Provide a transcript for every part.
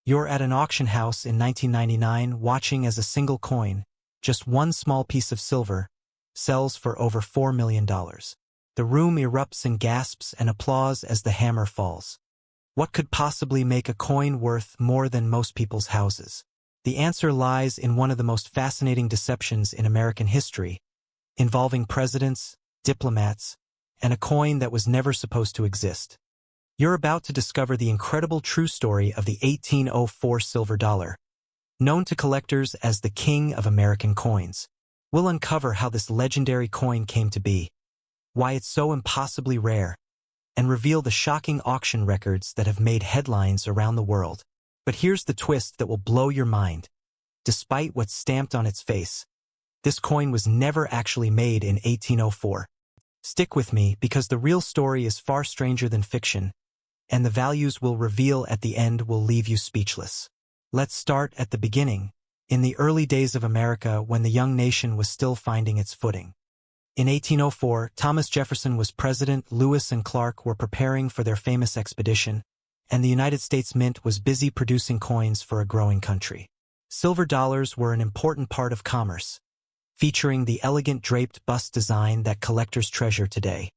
You're at an auction house in 1999 watching as a single coin, just one small piece of silver, sells for over $4 million. The room erupts in gasps and applause as the hammer falls. What could possibly make a coin worth more than most people's houses? The answer lies in one of the most fascinating deceptions in American history, involving presidents, diplomats, and a coin that was never supposed to exist. You're about to discover the incredible true story of the 1804 silver dollar. Known to collectors as the king of American coins, we'll uncover how this legendary coin came to be, why it's so impossibly rare, and reveal the shocking auction records that have made headlines around the world. But here's the twist that will blow your mind. Despite what's stamped on its face, this coin was never actually made in 1804. Stick with me because the real story is far stranger than fiction, and the values we'll reveal at the end will leave you speechless. Let's start at the beginning, in the early days of America when the young nation was still finding its footing. In 1804, Thomas Jefferson was president, Lewis and Clark were preparing for their famous expedition, and the United States Mint was busy producing coins for a growing country. Silver dollars were an important part of commerce, featuring the elegant draped bust design that collectors treasure today.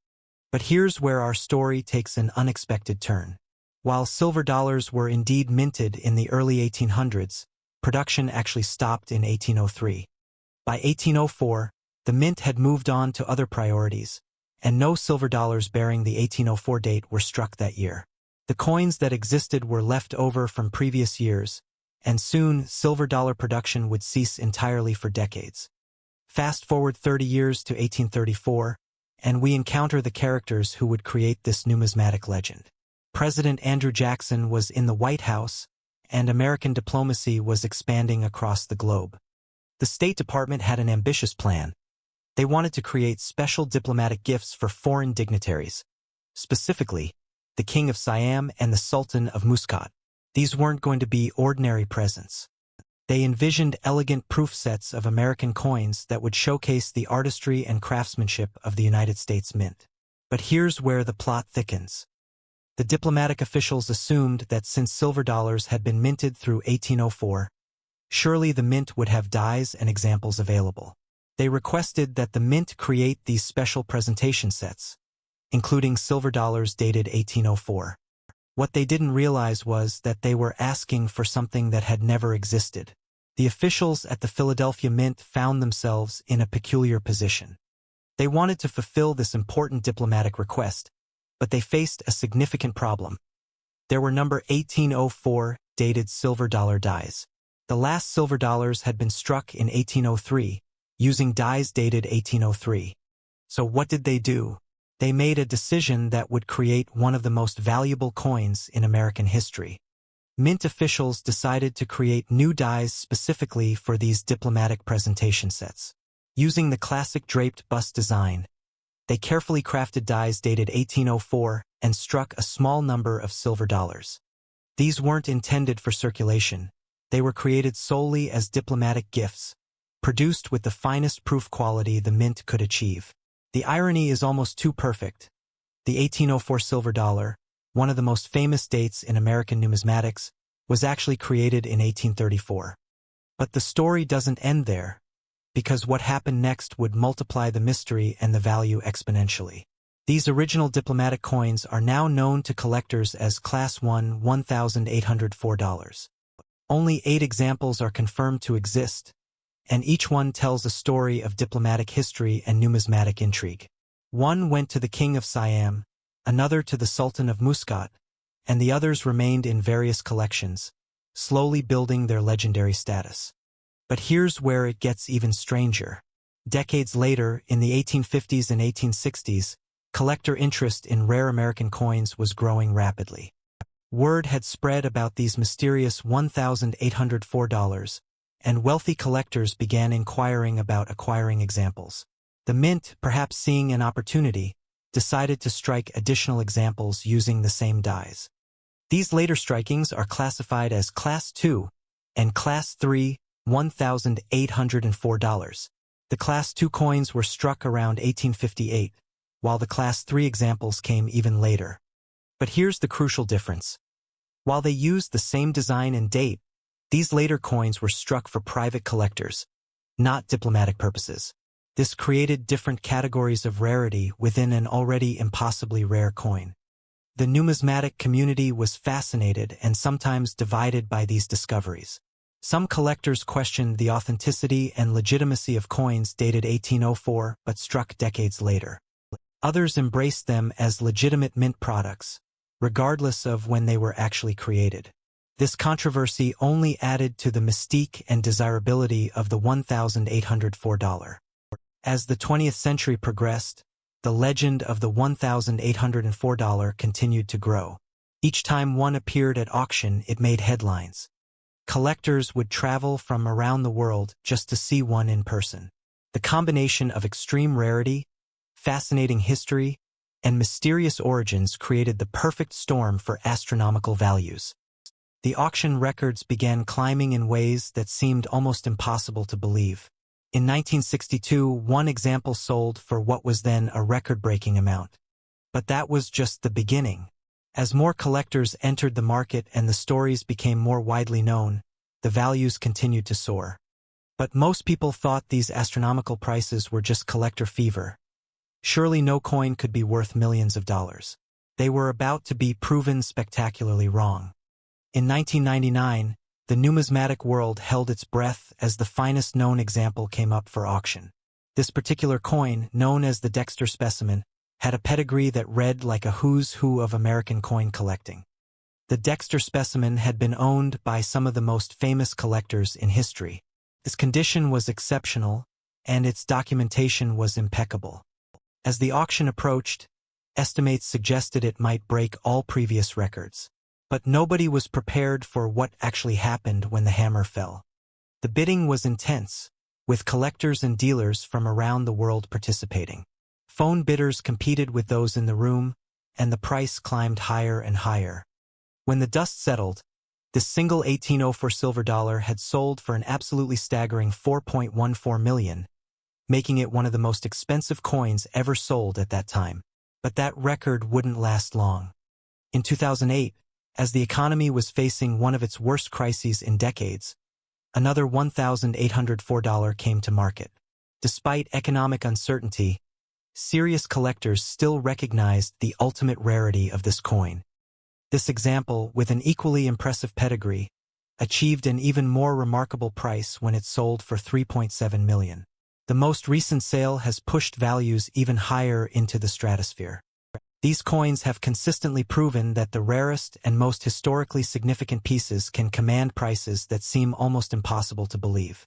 But here's where our story takes an unexpected turn. While silver dollars were indeed minted in the early 1800s, production actually stopped in 1803. By 1804, the mint had moved on to other priorities, and no silver dollars bearing the 1804 date were struck that year. The coins that existed were left over from previous years, and soon silver dollar production would cease entirely for decades. Fast forward 30 years to 1834, and we encounter the characters who would create this numismatic legend. President Andrew Jackson was in the White House, and American diplomacy was expanding across the globe. The State Department had an ambitious plan. They wanted to create special diplomatic gifts for foreign dignitaries, specifically the King of Siam and the Sultan of Muscat. These weren't going to be ordinary presents. They envisioned elegant proof sets of American coins that would showcase the artistry and craftsmanship of the United States Mint. But here's where the plot thickens. The diplomatic officials assumed that since silver dollars had been minted through 1804, surely the mint would have dies and examples available. They requested that the mint create these special presentation sets, including silver dollars dated 1804. What they didn't realize was that they were asking for something that had never existed. The officials at the Philadelphia Mint found themselves in a peculiar position. They wanted to fulfill this important diplomatic request, but they faced a significant problem. There were number 1804 dated silver dollar dies. The last silver dollars had been struck in 1803, using dies dated 1803. So what did they do? They made a decision that would create one of the most valuable coins in American history. Mint officials decided to create new dies specifically for these diplomatic presentation sets. Using the classic draped bust design, they carefully crafted dies dated 1804 and struck a small number of silver dollars. These weren't intended for circulation. They were created solely as diplomatic gifts, produced with the finest proof quality the mint could achieve. The irony is almost too perfect. The 1804 silver dollar, one of the most famous dates in American numismatics, was actually created in 1834. But the story doesn't end there, because what happened next would multiply the mystery and the value exponentially. These original diplomatic coins are now known to collectors as Class I $1,804. Only 8 examples are confirmed to exist, and each one tells a story of diplomatic history and numismatic intrigue. One went to the King of Siam, another to the Sultan of Muscat, and the others remained in various collections, slowly building their legendary status. But here's where it gets even stranger. Decades later, in the 1850s and 1860s, collector interest in rare American coins was growing rapidly. Word had spread about these mysterious $1,804, and wealthy collectors began inquiring about acquiring examples. The Mint, perhaps seeing an opportunity, decided to strike additional examples using the same dies. These later strikings are classified as Class II and Class III $1,804. The Class II coins were struck around 1858, while the Class III examples came even later. But here's the crucial difference. While they used the same design and date, these later coins were struck for private collectors, not diplomatic purposes. This created different categories of rarity within an already impossibly rare coin. The numismatic community was fascinated and sometimes divided by these discoveries. Some collectors questioned the authenticity and legitimacy of coins dated 1804 but struck decades later. Others embraced them as legitimate mint products, regardless of when they were actually created. This controversy only added to the mystique and desirability of the $1,804. As the 20th century progressed, the legend of the $1,804 continued to grow. Each time one appeared at auction, it made headlines. Collectors would travel from around the world just to see one in person. The combination of extreme rarity, fascinating history, and mysterious origins created the perfect storm for astronomical values. The auction records began climbing in ways that seemed almost impossible to believe. In 1962, one example sold for what was then a record-breaking amount. But that was just the beginning. As more collectors entered the market and the stories became more widely known, the values continued to soar. But most people thought these astronomical prices were just collector fever. Surely no coin could be worth millions of dollars. They were about to be proven spectacularly wrong. In 1999, the numismatic world held its breath as the finest known example came up for auction. This particular coin, known as the Dexter specimen, had a pedigree that read like a who's who of American coin collecting. The Dexter specimen had been owned by some of the most famous collectors in history. Its condition was exceptional, and its documentation was impeccable. As the auction approached, estimates suggested it might break all previous records. But nobody was prepared for what actually happened when the hammer fell. The bidding was intense, with collectors and dealers from around the world participating. Phone bidders competed with those in the room, and the price climbed higher and higher. When the dust settled, this single 1804 silver dollar had sold for an absolutely staggering $4.14 million, making it one of the most expensive coins ever sold at that time. But that record wouldn't last long. In 2008, as the economy was facing one of its worst crises in decades, another $1,804 came to market. Despite economic uncertainty, serious collectors still recognized the ultimate rarity of this coin. This example, with an equally impressive pedigree, achieved an even more remarkable price when it sold for $3.7 million. The most recent sale has pushed values even higher into the stratosphere. These coins have consistently proven that the rarest and most historically significant pieces can command prices that seem almost impossible to believe.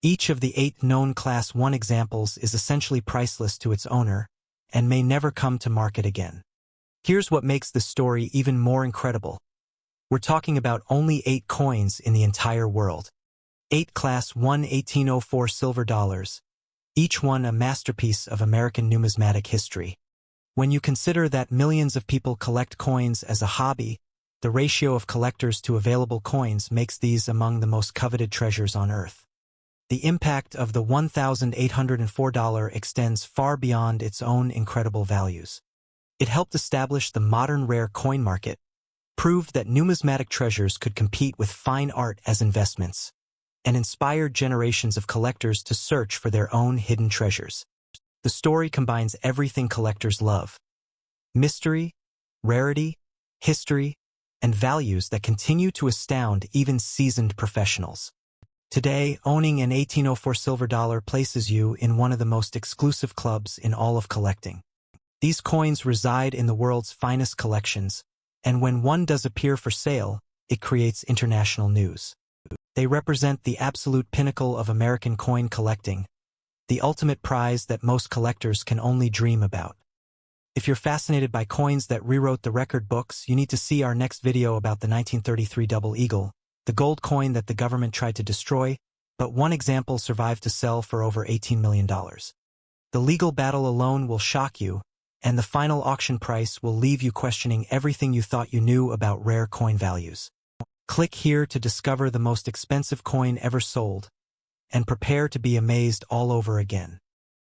Each of the 8 known Class 1 examples is essentially priceless to its owner and may never come to market again. Here's what makes this story even more incredible. We're talking about only 8 coins in the entire world. 8 Class 1 1804 silver dollars, each one a masterpiece of American numismatic history. When you consider that millions of people collect coins as a hobby, the ratio of collectors to available coins makes these among the most coveted treasures on Earth. The impact of the $1,804 extends far beyond its own incredible values. It helped establish the modern rare coin market, proved that numismatic treasures could compete with fine art as investments, and inspired generations of collectors to search for their own hidden treasures. The story combines everything collectors love: mystery, rarity, history, and values that continue to astound even seasoned professionals. Today, owning an 1804 silver dollar places you in one of the most exclusive clubs in all of collecting. These coins reside in the world's finest collections, and when one does appear for sale, it creates international news. They represent the absolute pinnacle of American coin collecting, the ultimate prize that most collectors can only dream about. If you're fascinated by coins that rewrote the record books, you need to see our next video about the 1933 Double Eagle, the gold coin that the government tried to destroy, but one example survived to sell for over $18 million. The legal battle alone will shock you, and the final auction price will leave you questioning everything you thought you knew about rare coin values. Click here to discover the most expensive coin ever sold, and prepare to be amazed all over again.